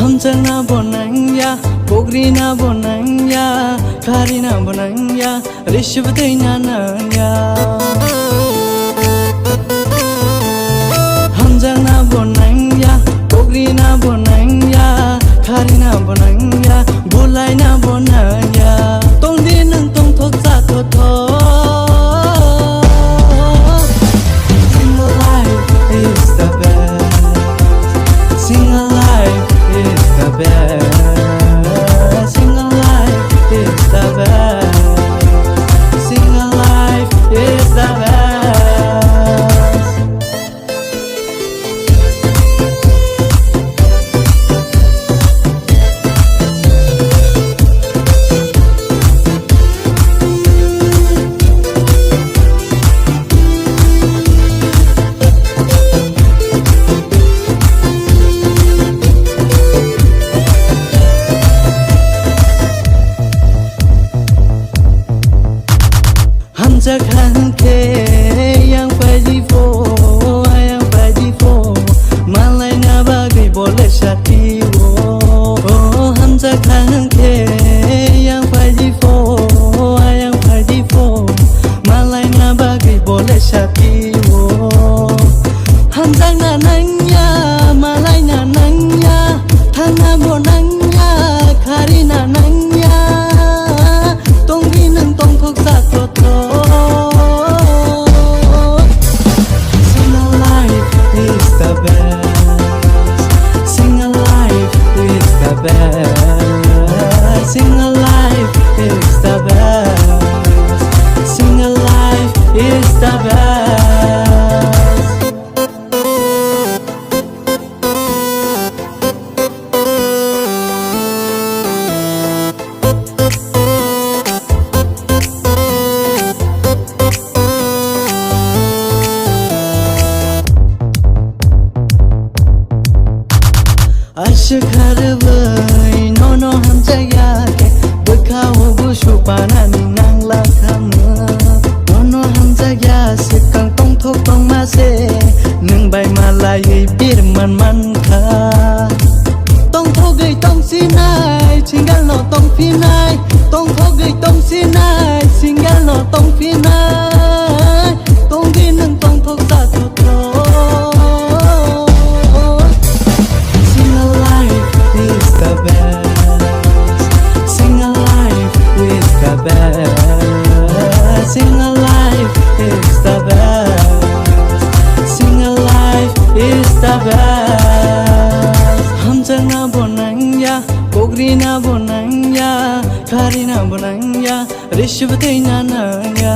Hamjana bonangya, Pogrina bonangya, Karina bonangya, Rishvadina nanya. Hamjana bonangya, Pogrina bonangya, Karina bonangya, Bulaina bonangya. Tong di nang tong thot sa thot thot. Sing alive is the best. Sing alive is the best. Sing alive is the best. Sing alive is the best. Hamza khan ke yang paji fo, yang paji fo, malai na bagai boleh syati wo. Oh Hamza khan ke yang paji fo, yang paji fo, malai na bagai boleh syati wo. Hamza na nanya, malai na nanya, thana bonanya, Karina nanya, tonggi nang tong thok sa thot thot. Sing alive is the best. Sing alive is the best. Sing alive is the best. Ashkar vai no no Hamza yake bakawo bushu panani nang lakham no no Hamza ya sekang tong thok tong ma se nung bai malai bir man man kha tong thok gai tong sinai singal no tong finai tong thok gai tong sinai singal no tong finai tong di nung tong thok sa thot thot. The best. Sing alive is the best. Sing alive is the best. Sing alive is the best. Hamjana bonangya, Pogrina bonangya, Karina bonangya, Rishvadina nanya.